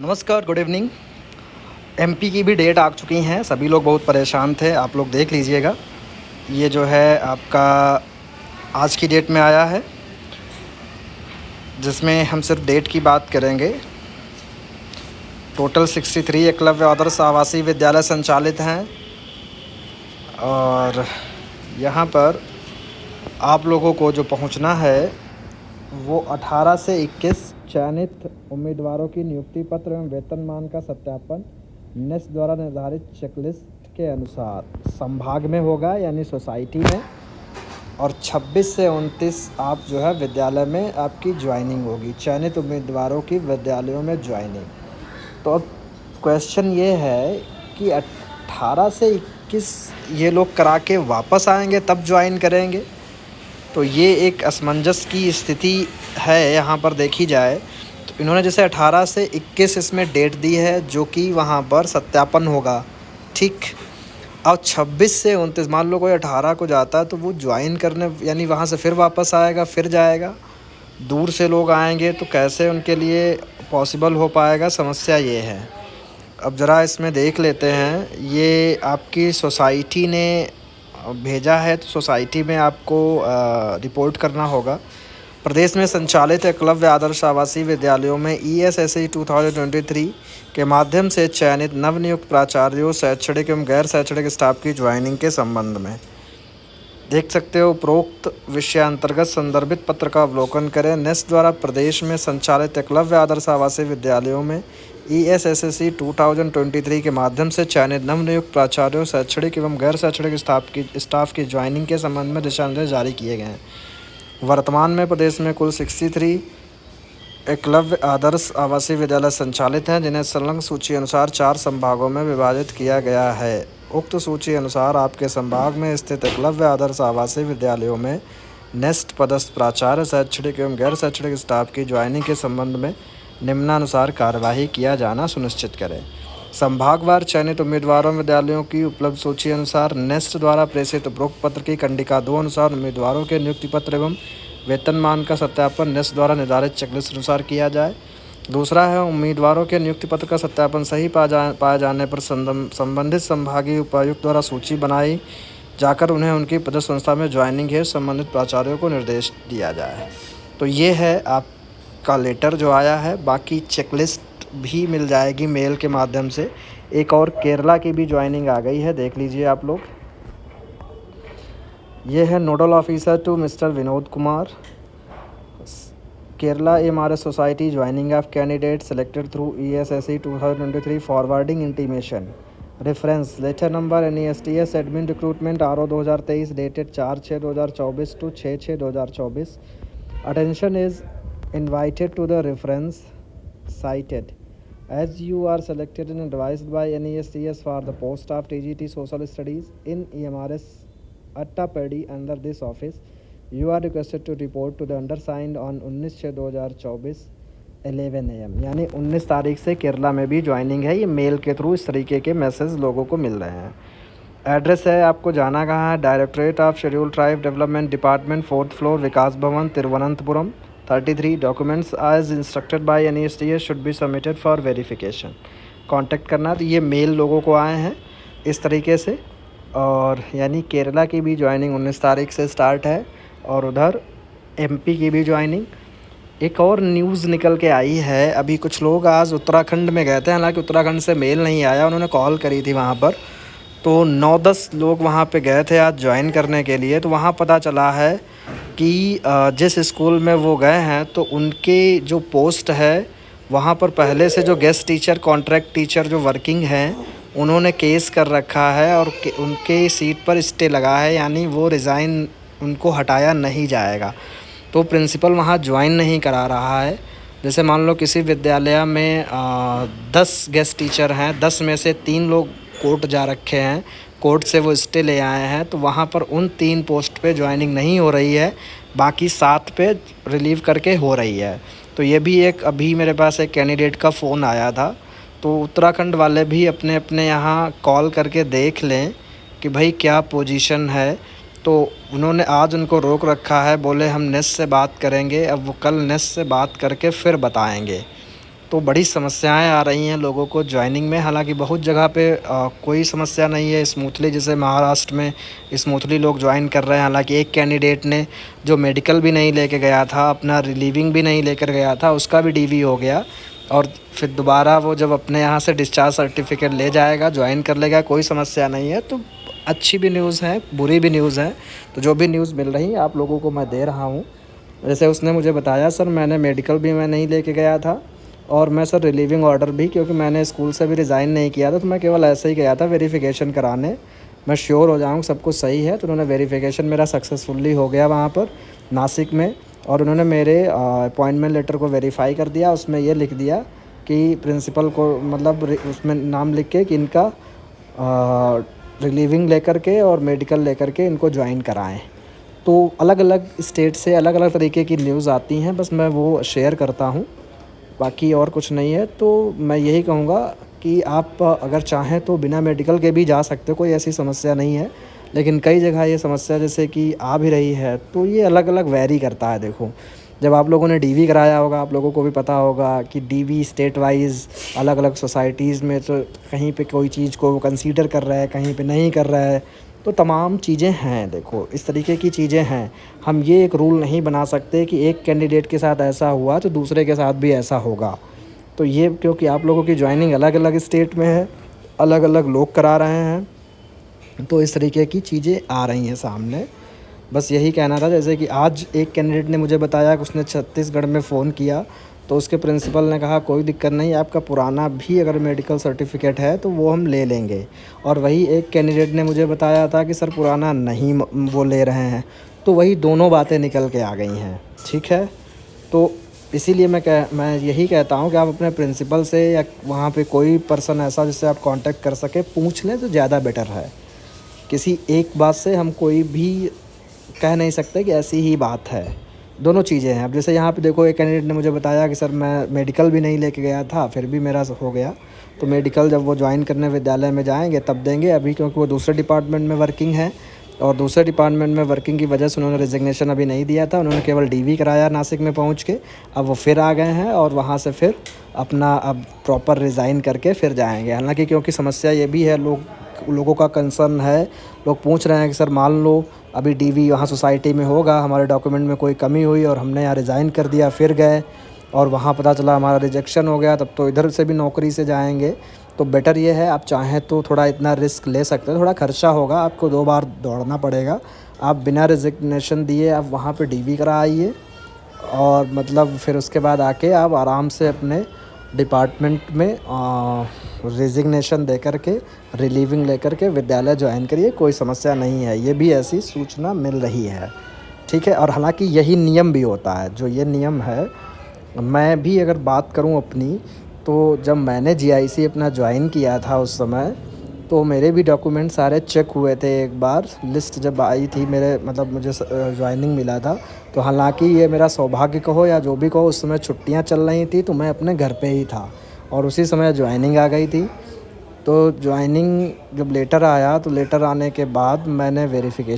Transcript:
नमस्कार, good evening. MP की भी डेट आ चुकी हैं। सभी लोग बहुत परेशान थे। आप लोग देख लीजिएगा, ये जो है आपका आज की डेट में आया है, जिसमें हम सिर्फ डेट की बात करेंगे। टोटल 63 एकलव्य आदर्श आवासीय विद्यालय संचालित हैं और यहाँ पर आप लोगों को जो पहुँचना है वो 18 से 21 चयनित उम्मीदवारों की नियुक्ति पत्र एवं वेतनमान का सत्यापन नेस्ट द्वारा निर्धारित चेकलिस्ट के अनुसार संभाग में होगा, यानी सोसाइटी में। और 26 से 29 आप जो है विद्यालय में आपकी ज्वाइनिंग होगी, चयनित उम्मीदवारों की विद्यालयों में ज्वाइनिंग। तो अब क्वेश्चन ये है कि 18 से 21 ये लोग करा के वापस आएंगे तब ज्वाइन करेंगे। तो ये एक असमंजस की स्थिति है यहाँ पर देखी जाए तो। इन्होंने जैसे 18 से 21 इसमें डेट दी है जो कि वहाँ पर सत्यापन होगा, ठीक। और 26 से 29 मान लो कोई 18 को जाता है तो वो ज्वाइन करने, यानी वहाँ से फिर वापस आएगा, फिर जाएगा। दूर से लोग आएंगे तो कैसे उनके लिए पॉसिबल हो पाएगा, समस्या ये है। अब ज़रा इसमें देख लेते हैं, ये आपकी सोसाइटी ने भेजा है तो सोसाइटी में आपको रिपोर्ट करना होगा। प्रदेश में संचालित एकलव्य आदर्श आवासीय विद्यालयों में ESSE 2023 के माध्यम से चयनित नवनियुक्त प्राचार्यों, शैक्षणिक एवं गैर शैक्षणिक स्टाफ की ज्वाइनिंग के संबंध में देख सकते हो। उपरोक्त विषयांतर्गत संदर्भित पत्र का अवलोकन करें। नेस्ट द्वारा प्रदेश में संचालित एकलव्य आदर्श आवासीय विद्यालयों में ESSE 2023 के माध्यम से चयनित नवनियुक्त प्राचार्यों, शैक्षणिक एवं गैर शैक्षणिक स्टाफ की ज्वाइनिंग के संबंध में दिशा निर्देश जारी किए गए हैं। वर्तमान में प्रदेश में कुल 63 एकलव्य आदर्श आवासीय विद्यालय संचालित हैं, जिन्हें संलग्न सूची अनुसार 4 संभागों में विभाजित किया गया है। उक्त सूची अनुसार आपके संभाग में स्थित एकलव्य आदर्श आवासीय विद्यालयों में नेस्ट पदस्थ प्राचार्य, शैक्षणिक एवं गैर शैक्षणिक स्टाफ की ज्वाइनिंग के संबंध में निम्नानुसार कार्यवाही किया जाना सुनिश्चित करें। संभागवार चयनित उम्मीदवारों विद्यालयों की उपलब्ध सूची अनुसार नेस्ट द्वारा प्रेषित उपरोक्त पत्र की कंडिका 2 अनुसार उम्मीदवारों के नियुक्ति पत्र एवं वेतनमान का सत्यापन नेस्ट द्वारा निर्धारित चेकलिस्ट अनुसार किया जाए। दूसरा है, उम्मीदवारों के नियुक्ति पत्र का सत्यापन सही पाए जाने पर संबंधित संभागीय उपायुक्त द्वारा सूची बनाई जाकर उन्हें उनकी पदस्थ संस्था में ज्वाइनिंग है संबंधित प्राचार्यों को निर्देश दिया जाए। तो ये है आपका लेटर जो आया है। बाकी चेकलिस्ट भी मिल जाएगी मेल के माध्यम से। एक और केरला की भी ज्वाइनिंग आ गई है, देख लीजिए आप लोग। ये है nodal officer to mister Vinod Kumar, Kerala MRS society, joining of candidate selected through ESSE 2023 forwarding intimation reference letter number NESTS admin recruitment RO 2023 dated 4/6/2024 to 6/6/2024। Attention is invited to the reference cited as you are selected and advised by NESTS for the post of TGT Social Studies in EMRS Attapadi under this office. You are requested to report to the undersigned on 19/6/2024 11 AM। यानी 19 तारीख से केरला में भी joining है। ये mail के through इस तरीके के मैसेज लोगों को मिल रहे हैं। एड्रेस है, आपको जाना कहाँ है, directorate of schedule tribe development department, 4th floor, Vikas Bhavan, Thiruvananthapuram 33। Documents as instructed by NESTS should be submitted for verification. Contact करना। तो ये मेल लोगों को आए हैं इस तरीके से। और यानी केरला की भी ज्वाइनिंग 19 तारीख से स्टार्ट है और उधर MP की भी ज्वाइनिंग। एक और न्यूज़ निकल के आई है, अभी कुछ लोग आज उत्तराखंड में गए थे, हालांकि उत्तराखंड से मेल नहीं आया, उन्होंने कॉल करी थी वहाँ पर। तो 9-10 लोग वहाँ पे गए थे आज ज्वाइन करने के लिए। तो वहाँ पता चला है कि जिस स्कूल में वो गए हैं तो उनके जो पोस्ट है वहाँ पर पहले से जो गेस्ट टीचर, कॉन्ट्रैक्ट टीचर जो वर्किंग हैं, उन्होंने केस कर रखा है और उनके सीट पर स्टे लगा है, यानी वो रिज़ाइन, उनको हटाया नहीं जाएगा। तो प्रिंसिपल वहाँ ज्वाइन नहीं करा रहा है। जैसे मान लो किसी विद्यालय में 10 गेस्ट टीचर हैं, 10 में से 3 लोग कोर्ट जा रखे हैं, कोर्ट से वो स्टे ले आए हैं, तो वहाँ पर उन 3 पोस्ट पे ज्वाइनिंग नहीं हो रही है, बाकी 7 पे रिलीव करके हो रही है। तो ये भी एक, अभी मेरे पास एक कैंडिडेट का फ़ोन आया था। तो उत्तराखंड वाले भी अपने अपने यहाँ कॉल करके देख लें कि भाई क्या पोजीशन है। तो उन्होंने आज उनको रोक रखा है, बोले हम नेस्ट से बात करेंगे। अब वो कल नेस्ट से बात करके फिर बताएंगे। तो बड़ी समस्याएं आ रही हैं लोगों को जॉइनिंग में। हालांकि बहुत जगह पे कोई समस्या नहीं है, स्मूथली, जैसे महाराष्ट्र में स्मूथली लोग ज्वाइन कर रहे हैं। हालांकि एक कैंडिडेट ने जो मेडिकल भी नहीं लेके गया था, अपना रिलीविंग भी नहीं लेकर गया था, उसका भी डीवी हो गया। और फिर दोबारा वो जब अपने यहाँ से डिस्चार्ज सर्टिफिकेट ले जाएगा, ज्वाइन कर लेगा, कोई समस्या नहीं है। तो अच्छी भी न्यूज़ है, बुरी भी न्यूज़ है। तो जो भी न्यूज़ मिल रही है आप लोगों को मैं दे रहा हूँ। जैसे उसने मुझे बताया, सर मैंने मेडिकल भी मैं नहीं लेके गया था, और मैं सर रिलीविंग ऑर्डर भी, क्योंकि मैंने स्कूल से भी रिज़ाइन नहीं किया था, तो मैं केवल ऐसे ही गया था वेरिफिकेशन कराने, मैं श्योर हो जाऊँ सब कुछ सही है। तो उन्होंने वेरिफिकेशन मेरा सक्सेसफुली हो गया वहाँ पर नासिक में, और उन्होंने मेरे अपॉइंटमेंट लेटर को वेरीफाई कर दिया। उसमें ये लिख दिया कि प्रिंसिपल को, मतलब उसमें नाम लिख के कि इनका रिलीविंग लेकर के और मेडिकल लेकर के इनको ज्वाइन कराएं। तो अलग अलग स्टेट से अलग अलग तरीके की न्यूज़ आती हैं, बस मैं वो शेयर करता हूँ, बाकी और कुछ नहीं है। तो मैं यही कहूँगा कि आप अगर चाहें तो बिना मेडिकल के भी जा सकते हो, कोई ऐसी समस्या नहीं है। लेकिन कई जगह ये समस्या जैसे कि आ भी रही है, तो ये अलग अलग वैरी करता है। देखो, जब आप लोगों ने डीवी कराया होगा, आप लोगों को भी पता होगा कि डीवी स्टेट वाइज़ अलग अलग सोसाइटीज़ में, तो कहीं पे कोई चीज़ को कंसीडर कर रहा है, कहीं पे नहीं कर रहा है। तो तमाम चीज़ें हैं, देखो इस तरीके की चीज़ें हैं। हम ये एक रूल नहीं बना सकते कि एक कैंडिडेट के साथ ऐसा हुआ तो दूसरे के साथ भी ऐसा होगा। तो ये क्योंकि आप लोगों की जॉइनिंग अलग अलग स्टेट में है, अलग अलग लोग करा रहे हैं, तो इस तरीके की चीज़ें आ रही हैं सामने। बस यही कहना था। जैसे कि आज एक कैंडिडेट ने मुझे बताया कि उसने छत्तीसगढ़ में फ़ोन किया, तो उसके प्रिंसिपल ने कहा कोई दिक्कत नहीं, आपका पुराना भी अगर मेडिकल सर्टिफिकेट है तो वो हम ले लेंगे। और वही एक कैंडिडेट ने मुझे बताया था कि सर पुराना नहीं वो ले रहे हैं। तो वही दोनों बातें निकल के आ गई हैं, ठीक है। तो इसीलिए मैं यही कहता हूँ कि आप अपने प्रिंसिपल से या वहाँ पे कोई पर्सन ऐसा जिससे आप कांटेक्ट कर सके, पूछ लें तो ज़्यादा बेटर है। किसी एक बात से हम कोई भी कह नहीं सकते कि ऐसी ही बात है, दोनों चीज़ें हैं। अब जैसे यहाँ पे देखो, एक कैंडिडेट ने मुझे बताया कि सर मैं मेडिकल भी नहीं लेके गया था, फिर भी मेरा हो गया। तो मेडिकल जब वो ज्वाइन करने विद्यालय में जाएंगे तब देंगे, अभी क्योंकि वो दूसरे डिपार्टमेंट में वर्किंग है, और दूसरे डिपार्टमेंट में वर्किंग की वजह से उन्होंने रिजिग्नेशन अभी नहीं दिया था, उन्होंने केवल डीवी कराया नासिक में पहुँच के। अब वो फिर आ गए हैं और वहाँ से फिर अपना अब प्रॉपर रिज़ाइन करके फिर जाएँगे। हालाँकि क्योंकि समस्या ये भी है, लोगों का कंसर्न है, लोग पूछ रहे हैं कि सर मान लो अभी डीवी यहाँ सोसाइटी में होगा, हमारे डॉक्यूमेंट में कोई कमी हुई और हमने यहाँ रिज़ाइन कर दिया, फिर गए और वहाँ पता चला हमारा रिजेक्शन हो गया, तब तो इधर से भी नौकरी से जाएंगे। तो बेटर ये है, आप चाहें तो थोड़ा इतना रिस्क ले सकते हैं, थोड़ा खर्चा होगा, आपको 2 बार दौड़ना पड़ेगा। आप बिना रिजिग्नेशन दिए आप वहाँ पे डीवी करा आइए, और मतलब फिर उसके बाद आके आप आराम से अपने डिपार्टमेंट में रिजिग्नेशन दे कर के, रिलीविंग लेकर के विद्यालय ज्वाइन करिए, कोई समस्या नहीं है। ये भी ऐसी सूचना मिल रही है, ठीक है। और हालांकि यही नियम भी होता है, जो ये नियम है। मैं भी अगर बात करूं अपनी, तो जब मैंने जीआईसी अपना ज्वाइन किया था उस समय, तो मेरे भी डॉक्यूमेंट सारे चेक हुए थे। एक बार लिस्ट जब आई थी मेरे, मतलब मुझे ज्वाइनिंग मिला था, तो हालांकि ये मेरा सौभाग्य कहो या जो भी कहो, उस समय छुट्टियां चल रही थी, तो मैं अपने घर पे ही था और उसी समय ज्वाइनिंग आ गई थी। तो ज्वाइनिंग जब लेटर आया, तो लेटर आने के बाद मैंने वेरिफिकेशन